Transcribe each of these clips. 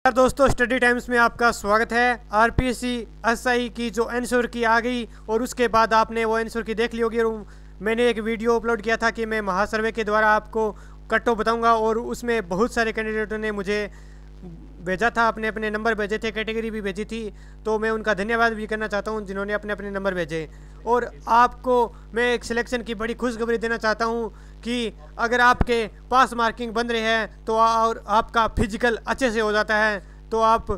यार दोस्तों, study times में आपका स्वागत है। आरपीएससी एसआई की जो आंसर की आ गई और उसके बाद आपने वो आंसर की देख ली होगी। और मैंने एक वीडियो अपलोड किया था कि मैं महासर्वे के द्वारा आपको कट ऑफ बताऊंगा, और उसमें बहुत सारे कैंडिडेटों ने मुझे भेजा था, अपने अपने नंबर भेजे थे, कैटेगरी भी भेजी थी। तो मैं उनका धन्यवाद भी करना चाहता हूं जिन्होंने अपने अपने नंबर भेजे। और आपको मैं एक सिलेक्शन की बड़ी खुशखबरी देना चाहता हूं कि अगर आपके पास मार्किंग बन रहे हैं तो और आपका फिजिकल अच्छे से हो जाता है तो आप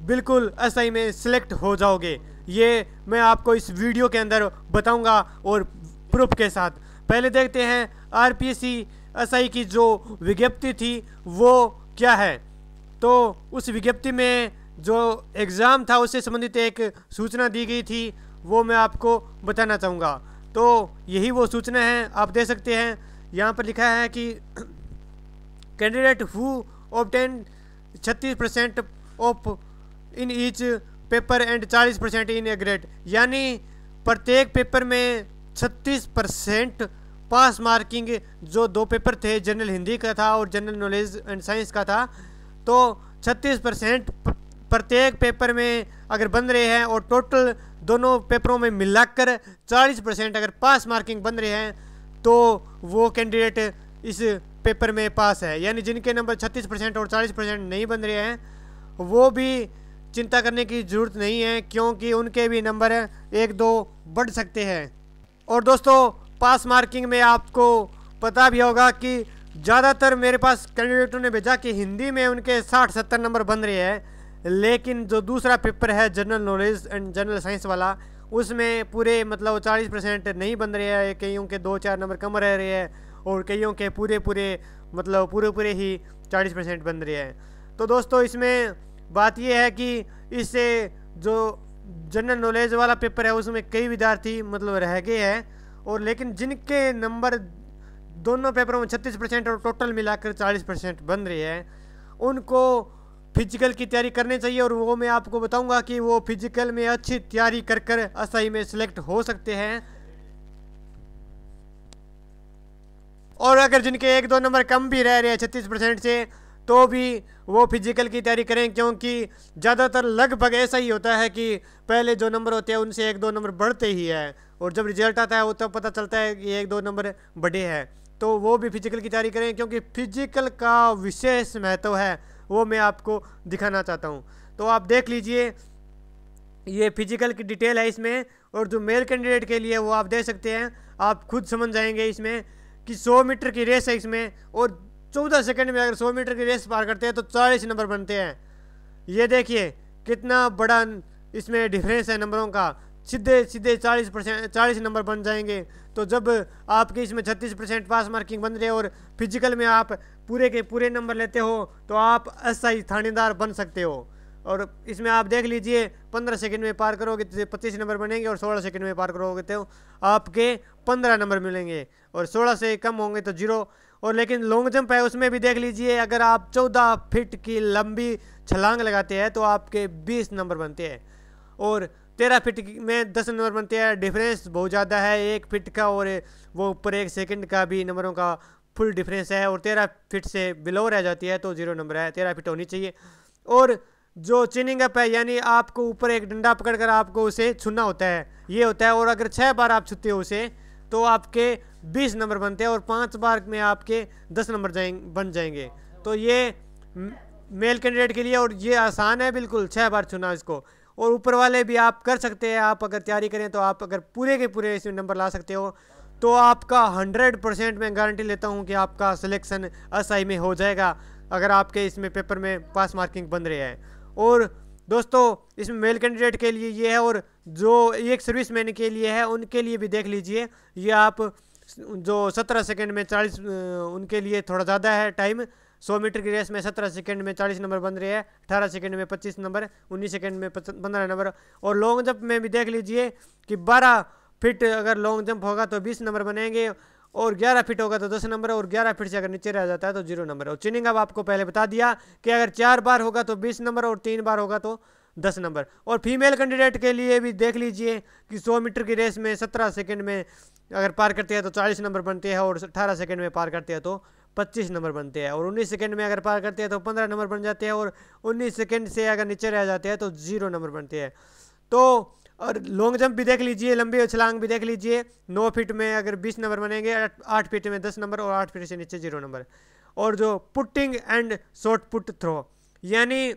बिल्कुल एसआई में सिलेक्ट हो जाओगे। ये मैं आपको इस वीडियो के अंदर बताऊंगा और प्रूफ के साथ। पहले देखते हैं आरपीएससी एसआई की जो विज्ञप्ति थी वो क्या है। तो उस विज्ञप्ति में जो एग्ज़ाम था उससे संबंधित एक सूचना दी गई थी, वो मैं आपको बताना चाहूँगा। तो यही वो सूचना है, आप देख सकते हैं। यहाँ पर लिखा है कि candidate who obtain 36% of in each paper and 40% in A grade, यानी प्रत्येक पेपर में 36% पास मार्किंग, जो दो पेपर थे, जनरल हिंदी का था और जनरल नॉलेज एंड साइंस का था, तो 36% प्रत्येक पेपर में अगर बन रहे हैं और टोटल दोनों पेपरों में मिलाकर 40% अगर पास मार्किंग बन रहे हैं तो वो कैंडिडेट इस पेपर में पास है। यानी जिनके नंबर 36% और 40% नहीं बन रहे हैं वो भी चिंता करने की ज़रूरत नहीं है, क्योंकि उनके भी नंबर 1-2 बढ़ सकते हैं। और दोस्तों, पास मार्किंग में आपको पता भी होगा कि ज़्यादातर मेरे पास कैंडिडेटों ने भेजा कि हिंदी में उनके 60-70 नंबर बन रहे हैं, लेकिन जो दूसरा पेपर है general knowledge and general science वाला, उसमें पूरे मतलब 40% नहीं बन रहे हैं। कईयों के 2-4 नंबर कम रह रहे हैं और कईयों के पूरे ही 40% बन रहे हैं। तो दोस्तों, इसमें बात यह है कि इससे जो जनरल नॉलेज वाला पेपर है उसमें कई विद्यार्थी मतलब रह गए हैं, और लेकिन जिनके नंबर दोनों पेपरों में 36% और टोटल मिलाकर 40% बन रहे हैं उनको फिजिकल की तैयारी करनी चाहिए। और वो मैं आपको बताऊंगा कि वो फिजिकल में अच्छी तैयारी कर कर एसआई में सिलेक्ट हो सकते हैं। और अगर जिनके 1-2 नंबर कम भी रह रहे हैं 36% से, तो भी वो फिजिकल की तैयारी करें, क्योंकि ज़्यादातर लगभग ऐसा ही होता है कि पहले जो नंबर होते हैं उनसे 1-2 नंबर बढ़ते ही है, और जब रिजल्ट आता है वो तब पता चलता है कि 1-2 नंबर बढ़े हैं। तो वो भी फिजिकल की तैयारी करें, क्योंकि फिजिकल का विशेष महत्व है, वो मैं आपको दिखाना चाहता हूँ। तो आप देख लीजिए, ये फिजिकल की डिटेल है इसमें। और जो मेल कैंडिडेट के लिए वो आप देख सकते हैं, आप खुद समझ जाएंगे इसमें कि 100 मीटर की रेस है इसमें, और 14 सेकंड में अगर 100 मीटर की रेस पार करते हैं तो 40 नंबर बनते हैं। ये देखिए कितना बड़ा इसमें डिफरेंस है नंबरों का, सीधे 40 नंबर बन जाएंगे। तो जब आपके इसमें 36% पास मार्किंग बन रही है और फिजिकल में आप पूरे के पूरे नंबर लेते हो तो आप एसआई थानेदार बन सकते हो। और इसमें आप देख लीजिए 15 सेकंड में पार करोगे तो 25 नंबर बनेंगे, और 16 सेकंड में पार करोगे तो आपके 15 नंबर मिलेंगे, और 16 से कम होंगे तो 0। और लेकिन लॉन्ग जंप है उसमें भी देख लीजिए, अगर आप 14 फीट की लंबी छलांग लगाते हैं तो आपके 20 नंबर बनते हैं, और 13 फीट में 10 नंबर बनते हैं। डिफरेंस बहुत ज़्यादा है 1 फीट का, और वो ऊपर 1 सेकंड का भी नंबरों का फुल डिफरेंस है। और 13 फीट से बिलो रह जाती है तो 0 नंबर है, 13 फीट होनी चाहिए। और जो चिनिंग अप है, यानी आपको ऊपर एक डंडा पकड़कर आपको उसे छूना होता है, ये होता है। और अगर 6 बार आप छूते हो उसे तो आपके 20 नंबर बनते हैं, और 5 बार में आपके 10 नंबर बन जाएंगे। तो ये मेल कैंडिडेट के लिए, और ये आसान है बिल्कुल 6 बार छूना इसको। और ऊपर वाले भी आप कर सकते हैं, आप अगर तैयारी करें तो आप अगर पूरे के पूरे इसमें नंबर ला सकते हो तो आपका 100% मैं गारंटी लेता हूं कि आपका सिलेक्शन एसआई में हो जाएगा, अगर आपके इसमें पेपर में पास मार्किंग बन रहे हैं। और दोस्तों, इसमें मेल कैंडिडेट के लिए ये है, और जो एक सर्विस मैन के लिए है उनके लिए भी देख लीजिए। ये आप जो 17 सेकंड में 40, उनके लिए थोड़ा ज़्यादा है टाइम। 100 मीटर की रेस में 17 सेकंड में 40 नंबर बन रहे हैं, 18 सेकंड में 25 नंबर, 19 सेकंड में 15 नंबर। और लॉन्ग जंप में भी देख लीजिए कि 12 फीट अगर लॉन्ग जंप होगा तो 20 नंबर बनेंगे, और 11 फीट होगा तो 10 नंबर, और 11 फीट से अगर नीचे रह जाता है तो 0 नंबर। और चिनिंग अब आपको पहले बता दिया कि अगर 4 बार होगा तो 20 नंबर, और 3 बार होगा तो 10 नंबर। और फीमेल कैंडिडेट के लिए भी देख लीजिए कि 100 मीटर की रेस में 17 सेकंड में अगर पार करते हैं तो 40 नंबर बनते हैं, और 18 सेकंड में पार करते हैं तो 25 नंबर बनते हैं, और 19 सेकंड में अगर पार करते हैं तो 15 नंबर बन जाते हैं, और 19 सेकंड से अगर नीचे रह जाते हैं तो 0 नंबर बनते हैं। तो और लॉन्ग जंप भी देख लीजिए, लंबी छलांग भी देख लीजिए। 9 फीट में अगर 20 नंबर बनेंगे, 8 फीट में 10 नंबर, और 8 फीट से नीचे 0 नंबर। और जो putting and shot put throw, यानी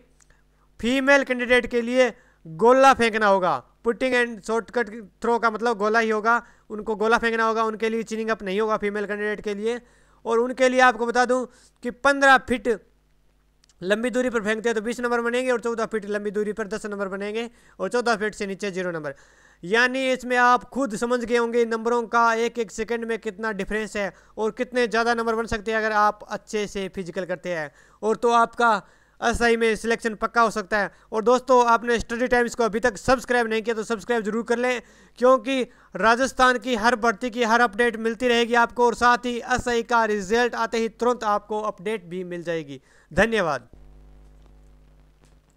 फीमेल कैंडिडेट के लिए गोला फेंकना होगा। पुटिंग एंड शॉर्टकट थ्रो का मतलब गोला ही होगा, उनको गोला फेंकना होगा, उनके लिए चिनिंग अप नहीं होगा फीमेल कैंडिडेट के लिए। और उनके लिए आपको बता दूं कि 15 फीट लंबी दूरी पर फेंकते हैं तो 20 नंबर बनेंगे, और 14 फीट लंबी दूरी पर 10 नंबर बनेंगे, और 14 फीट से नीचे 0 नंबर। यानी इसमें आप खुद समझ गए होंगे नंबरों का एक एक सेकंड में कितना डिफरेंस है, और कितने ज़्यादा नंबर बन सकते हैं अगर आप अच्छे से फिजिकल करते हैं, और तो आपका एसआई में सिलेक्शन पक्का हो सकता है। और दोस्तों, आपने स्टडी टाइम्स को अभी तक सब्सक्राइब नहीं किया तो सब्सक्राइब जरूर कर लें, क्योंकि राजस्थान की हर भर्ती की हर अपडेट मिलती रहेगी आपको, और साथ ही एसआई का रिजल्ट आते ही तुरंत आपको अपडेट भी मिल जाएगी। धन्यवाद।